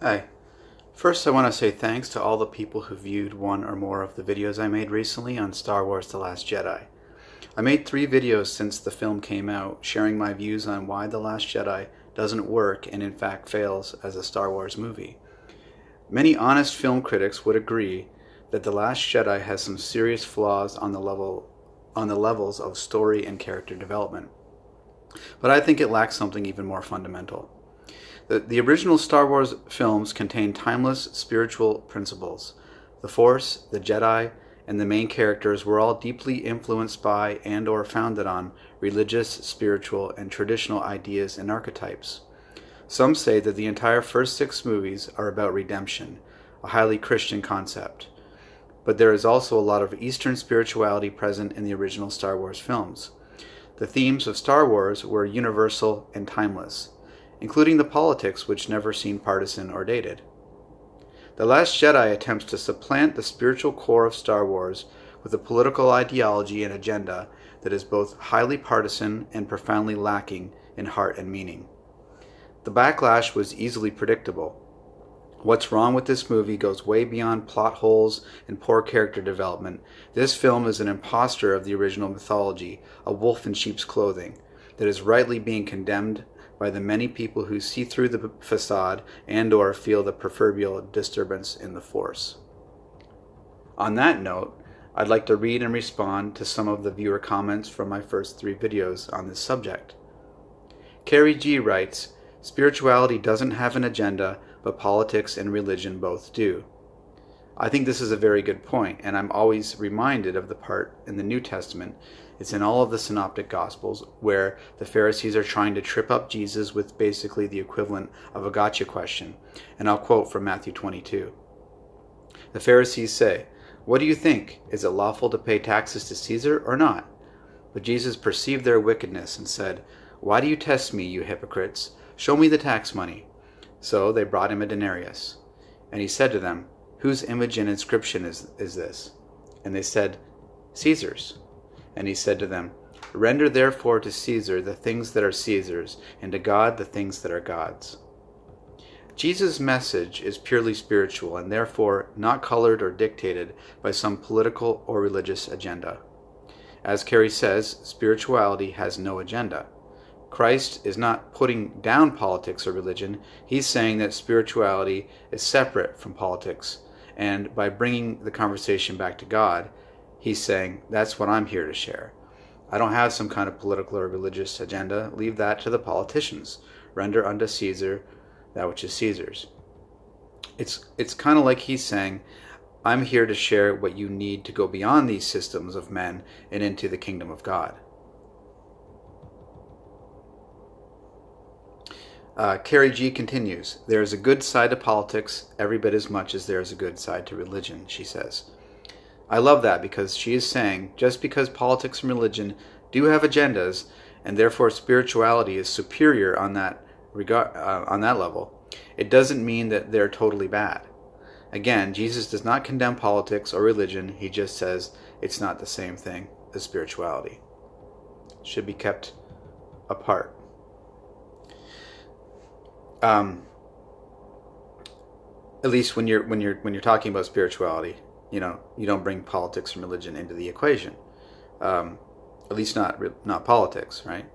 Hi. First, I want to say thanks to all the people who viewed one or more of the videos I made recently on Star Wars: The Last Jedi. I made 3 videos since the film came out, sharing my views on why The Last Jedi doesn't work and in fact fails as a Star Wars movie. Many honest film critics would agree that The Last Jedi has some serious flaws on the levels of story and character development. But I think it lacks something even more fundamental. The original Star Wars films contain timeless spiritual principles. The Force, the Jedi, and the main characters were all deeply influenced by and/or founded on religious, spiritual, and traditional ideas and archetypes. Some say that the entire first 6 movies are about redemption, a highly Christian concept. But there is also a lot of Eastern spirituality present in the original Star Wars films. The themes of Star Wars were universal and timeless, including the politics which never seemed partisan or dated. The Last Jedi attempts to supplant the spiritual core of Star Wars with a political ideology and agenda that is both highly partisan and profoundly lacking in heart and meaning. The backlash was easily predictable. What's wrong with this movie goes way beyond plot holes and poor character development. This film is an impostor of the original mythology, a wolf in sheep's clothing, that is rightly being condemned by the many people who see through the facade and/or feel the proverbial disturbance in the Force. On that note, I'd like to read and respond to some of the viewer comments from my first 3 videos on this subject. Carrie G writes, "Spirituality doesn't have an agenda, but politics and religion both do." I think this is a very good point, and I'm always reminded of the part in the New Testament, it's in all of the Synoptic Gospels, where the Pharisees are trying to trip up Jesus with basically the equivalent of a gotcha question. And I'll quote from Matthew 22. The Pharisees say, "What do you think? Is it lawful to pay taxes to Caesar or not?" But Jesus perceived their wickedness and said, "Why do you test me, you hypocrites? Show me the tax money." So they brought him a denarius. And he said to them, "Whose image and inscription is this?" And they said, "Caesar's." And he said to them, "Render therefore to Caesar the things that are Caesar's, and to God the things that are God's." Jesus' message is purely spiritual and therefore not colored or dictated by some political or religious agenda. As Carrie says, spirituality has no agenda. Christ is not putting down politics or religion. He's saying that spirituality is separate from politics. And by bringing the conversation back to God, he's saying, that's what I'm here to share. I don't have some kind of political or religious agenda. Leave that to the politicians. Render unto Caesar that which is Caesar's. It's kind of like he's saying, I'm here to share what you need to go beyond these systems of men and into the kingdom of God. Carrie G continues, "There is a good side to politics every bit as much as there is a good side to religion," she says. I love that because she is saying just because politics and religion do have agendas and therefore spirituality is superior on that level, it doesn't mean that they're totally bad. Again, Jesus does not condemn politics or religion. He just says it's not the same thing as spirituality. It should be kept apart. At least when you're talking about spirituality, you don't bring politics and religion into the equation. At least not politics, right?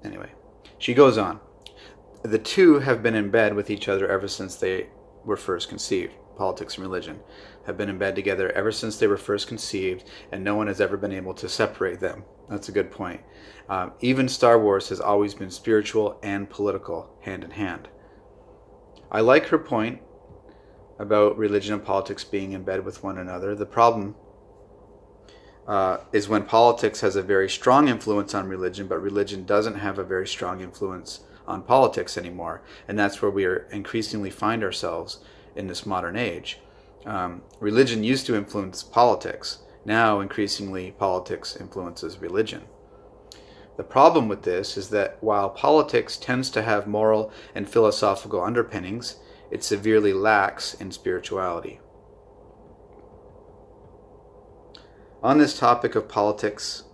Anyway, she goes on. The two have been in bed with each other ever since they were first conceived. Politics and religion have been in bed together ever since they were first conceived, and no one has ever been able to separate them. That's a good point. Even Star Wars has always been spiritual and political, hand in hand. I like her point about religion and politics being in bed with one another. The problem is when politics has a very strong influence on religion, but religion doesn't have a very strong influence on politics anymore. And that's where we are increasingly find ourselves in this modern age. Religion used to influence politics. Now, increasingly, politics influences religion. The problem with this is that while politics tends to have moral and philosophical underpinnings, it severely lacks in spirituality. On this topic of politics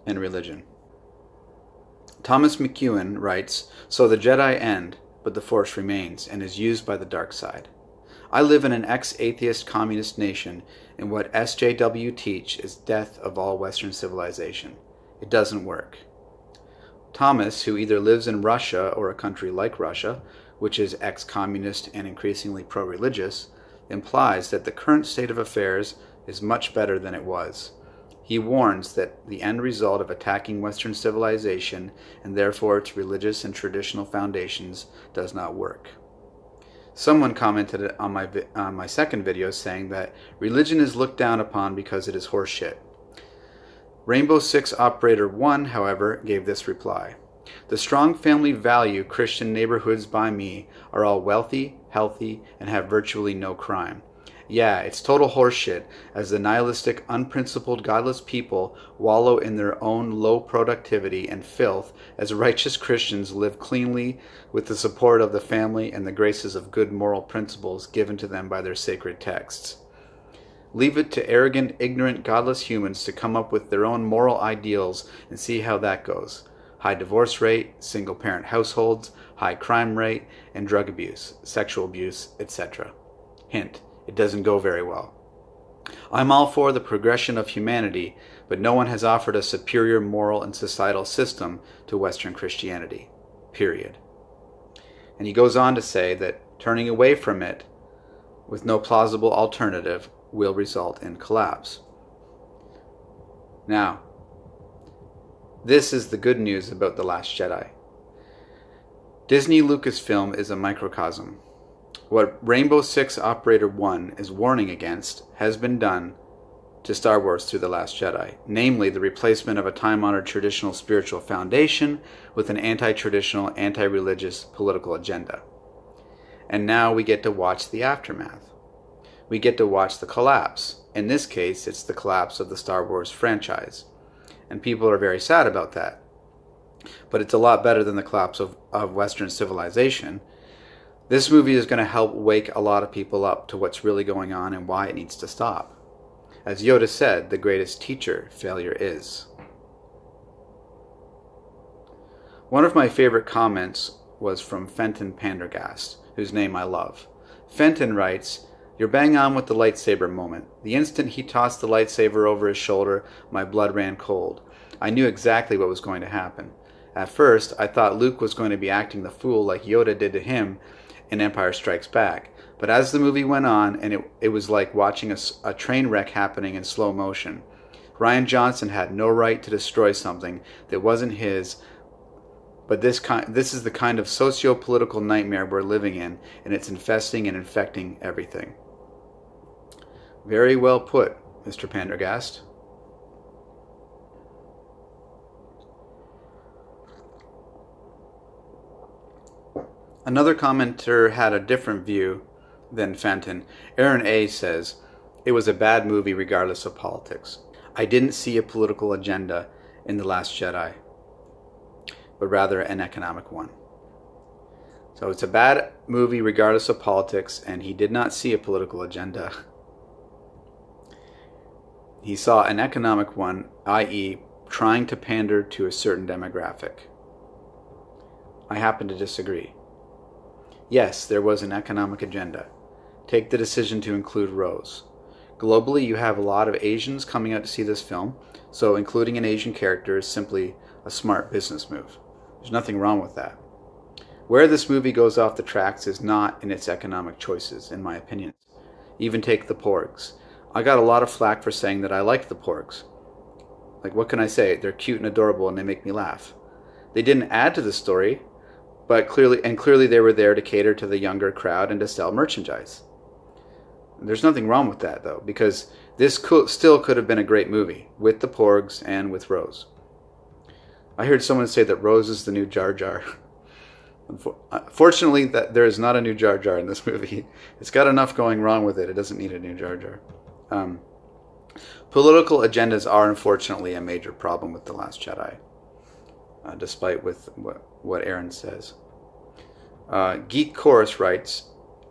and religion, Thomas McEwen writes, "So the Jedi end, but the Force remains and is used by the dark side. I live in an ex-atheist communist nation, and what SJW teach is death of all Western civilization. It doesn't work. Thomas, who either lives in Russia or a country like Russia, which is ex-communist and increasingly pro-religious, implies that the current state of affairs is much better than it was. He warns that the end result of attacking Western civilization, and therefore its religious and traditional foundations, does not work. Someone commented on my second video saying that religion is looked down upon because it is horseshit. Rainbow Six Operator 1, however, gave this reply. The strong family value Christian neighborhoods by me are all wealthy, healthy, and have virtually no crime. Yeah, it's total horseshit, as the nihilistic, unprincipled, godless people wallow in their own low productivity and filth, as righteous Christians live cleanly with the support of the family and the graces of good moral principles given to them by their sacred texts. Leave it to arrogant, ignorant, godless humans to come up with their own moral ideals and see how that goes. High divorce rate, single-parent households, high crime rate, and drug abuse, sexual abuse, etc. Hint. It doesn't go very well. I'm all for the progression of humanity, but no one has offered a superior moral and societal system to Western Christianity. Period. And he goes on to say that turning away from it with no plausible alternative will result in collapse. Now, this is the good news about The Last Jedi. Disney Lucasfilm is a microcosm. What Rainbow Six Operator 1 is warning against has been done to Star Wars through The Last Jedi, namely the replacement of a time-honored traditional spiritual foundation with an anti-traditional, anti-religious political agenda. And now we get to watch the aftermath. We get to watch the collapse. In this case, it's the collapse of the Star Wars franchise. And people are very sad about that. But it's a lot better than the collapse of Western civilization. This movie is going to help wake a lot of people up to what's really going on and why it needs to stop. As Yoda said, the greatest teacher failure is. One of my favorite comments was from Fenton Pendergast, whose name I love. Fenton writes, "You're bang on with the lightsaber moment. The instant he tossed the lightsaber over his shoulder, my blood ran cold. I knew exactly what was going to happen. At first, I thought Luke was going to be acting the fool like Yoda did to him in Empire Strikes Back. But as the movie went on, and it was like watching a train wreck happening in slow motion. Rian Johnson had no right to destroy something that wasn't his, but this is the kind of socio-political nightmare we're living in, and it's infesting and infecting everything." Very well put, Mr. Pendergast. Another commenter had a different view than Fenton. Aaron A. says, "It was a bad movie regardless of politics. I didn't see a political agenda in The Last Jedi, but rather an economic one." So it's a bad movie regardless of politics, and he did not see a political agenda. He saw an economic one, i.e., trying to pander to a certain demographic. I happen to disagree. Yes, there was an economic agenda. Take the decision to include Rose. Globally, you have a lot of Asians coming out to see this film, so including an Asian character is simply a smart business move. There's nothing wrong with that. Where this movie goes off the tracks is not in its economic choices, in my opinion. Even take the Porgs. I got a lot of flack for saying that I liked the Porgs. Like, what can I say? They're cute and adorable and they make me laugh. They didn't add to the story, but clearly they were there to cater to the younger crowd and to sell merchandise. There's nothing wrong with that, though, because this still could have been a great movie, with the Porgs and with Rose. I heard someone say that Rose is the new Jar Jar. Fortunately, there is not a new Jar Jar in this movie. It's got enough going wrong with it. It doesn't need a new Jar Jar. Political agendas are, unfortunately, a major problem with The Last Jedi, despite with what Aaron says. Geek Chorus writes,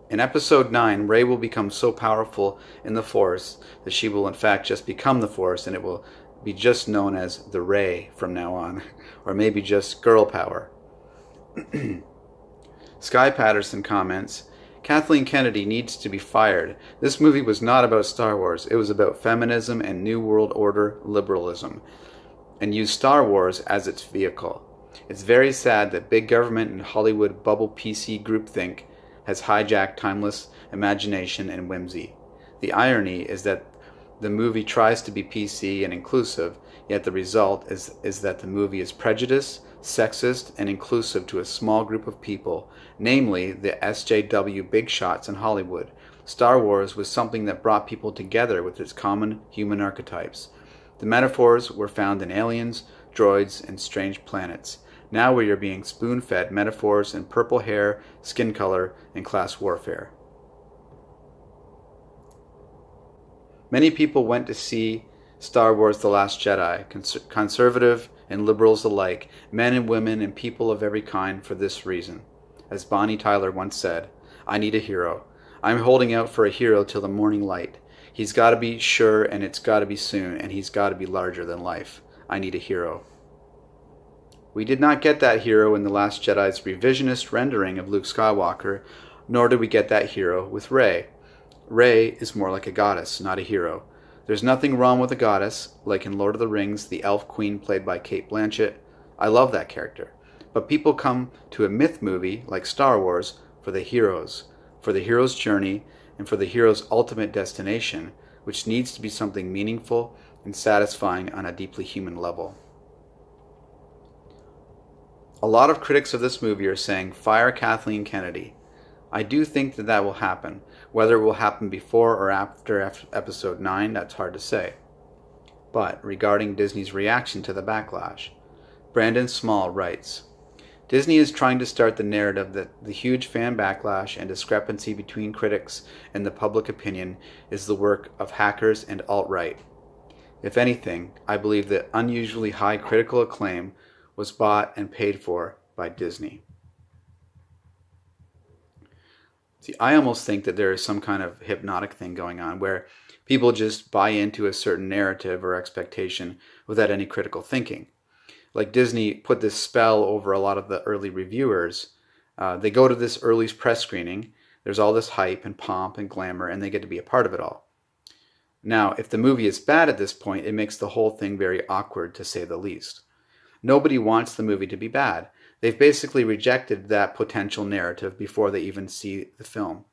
"In Episode 9, Rey will become so powerful in the Force that she will in fact just become the Force, and it will be just known as the Rey from now on, or maybe just girl power." Sky Patterson comments, Kathleen Kennedy needs to be fired. This movie was not about Star Wars. It was about feminism and New World Order liberalism, and used Star Wars as its vehicle. It's very sad that big government and Hollywood bubble PC groupthink has hijacked timeless imagination and whimsy. The irony is that the movie tries to be PC and inclusive, yet the result is that the movie is prejudiced, sexist, and inclusive to a small group of people, namely the SJW big shots in Hollywood. Star Wars was something that brought people together with its common human archetypes. The metaphors were found in aliens, droids, and strange planets. Now we are being spoon-fed metaphors in purple hair, skin color, and class warfare. Many people went to see Star Wars The Last Jedi, conservative and liberals alike, men and women and people of every kind, for this reason. As Bonnie Tyler once said, I need a hero. I'm holding out for a hero till the morning light. He's got to be sure, and it's got to be soon, and he's got to be larger than life. I need a hero. We did not get that hero in The Last Jedi's revisionist rendering of Luke Skywalker, nor did we get that hero with Rey. Rey is more like a goddess, not a hero. There's nothing wrong with a goddess, like in Lord of the Rings, the elf queen played by Cate Blanchett. I love that character. But people come to a myth movie like Star Wars for the hero's journey, and for the hero's ultimate destination, which needs to be something meaningful and satisfying on a deeply human level. A lot of critics of this movie are saying, fire Kathleen Kennedy. I do think that will happen. Whether it will happen before or after Episode 9, that's hard to say. But regarding Disney's reaction to the backlash, Brandon Small writes, Disney is trying to start the narrative that the huge fan backlash and discrepancy between critics and the public opinion is the work of hackers and alt-right. If anything, I believe that unusually high critical acclaim was bought and paid for by Disney. See, I almost think that there is some kind of hypnotic thing going on where people just buy into a certain narrative or expectation without any critical thinking. Like Disney put this spell over a lot of the early reviewers. They go to this early press screening, there's all this hype and pomp and glamour, and they get to be a part of it all. Now, if the movie is bad at this point, it makes the whole thing very awkward, to say the least. Nobody wants the movie to be bad. They've basically rejected that potential narrative before they even see the film.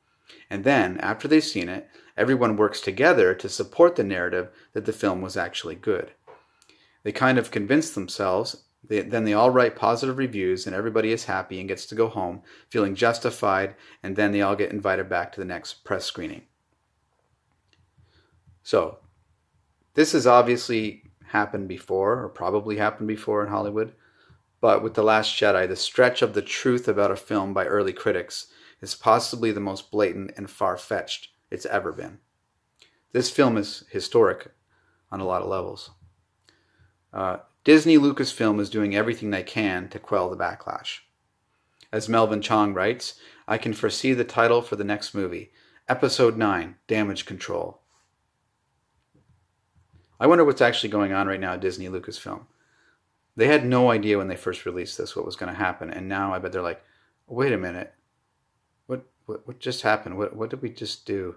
And then, after they've seen it, everyone works together to support the narrative that the film was actually good. They kind of convince themselves, then they all write positive reviews, and everybody is happy and gets to go home feeling justified, and then they all get invited back to the next press screening. So, this has obviously happened before, or probably happened before in Hollywood, but with The Last Jedi, the stretch of the truth about a film by early critics is possibly the most blatant and far-fetched it's ever been. This film is historic on a lot of levels. Disney Lucasfilm is doing everything they can to quell the backlash. As Melvin Chong writes, I can foresee the title for the next movie, Episode 9, Damage Control. I wonder what's actually going on right now at Disney Lucasfilm. They had no idea when they first released this what was going to happen, and now I bet they're like, wait a minute, what just happened? What did we just do?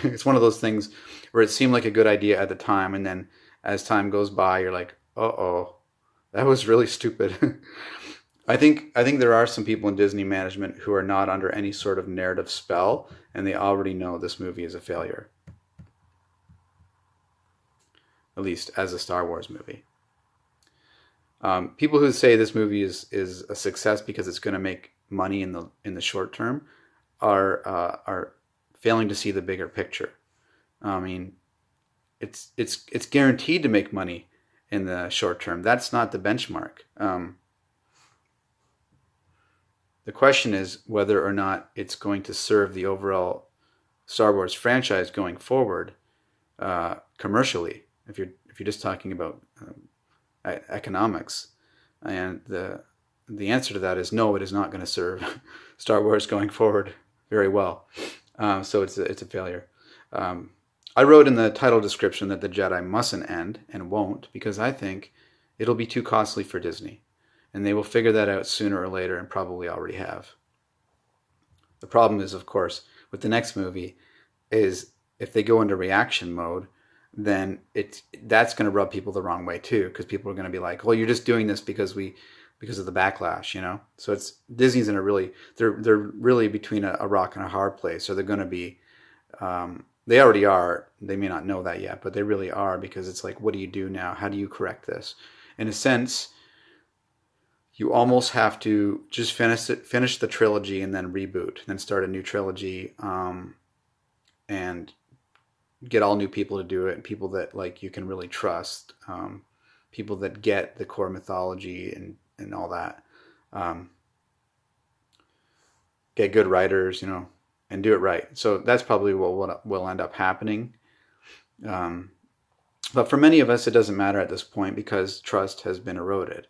It's one of those things where it seemed like a good idea at the time, and then as time goes by, you're like, uh-oh, that was really stupid. I think there are some people in Disney management who are not under any sort of narrative spell, and they already know this movie is a failure. At least as a Star Wars movie. People who say this movie is a success because it's going to make money in the short term are failing to see the bigger picture. I mean, it's guaranteed to make money in the short term. That's not the benchmark. The question is whether or not it's going to serve the overall Star Wars franchise going forward commercially. If you're just talking about economics, and the answer to that is no, it is not going to serve Star Wars going forward very well. So it's a failure. I wrote in the title description that the Jedi mustn't end, and won't, because I think it'll be too costly for Disney, and they will figure that out sooner or later, and probably already have. The problem is, of course, with the next movie is if they go into reaction mode, then that's going to rub people the wrong way too, because people are going to be like, well, you're just doing this because of the backlash, you know. So Disney's in a really, they're really between a rock and a hard place. So they're going to be, they already are. They may not know that yet, but they really are, because it's like, what do you do now? How do you correct this? In a sense, you almost have to just finish the trilogy and then reboot, then start a new trilogy, and get all new people to do it, and people that like you can really trust, people that get the core mythology and all that. Get good writers, you know, and do it right. So that's probably what will end up happening. But for many of us, it doesn't matter at this point, because trust has been eroded.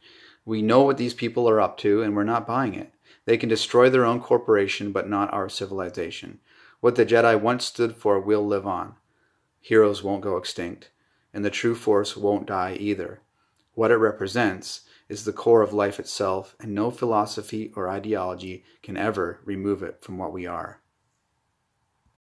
We know what these people are up to, and we're not buying it. They can destroy their own corporation, but not our civilization. What the Jedi once stood for will live on. Heroes won't go extinct, and the true force won't die either. What it represents is the core of life itself, and no philosophy or ideology can ever remove it from what we are.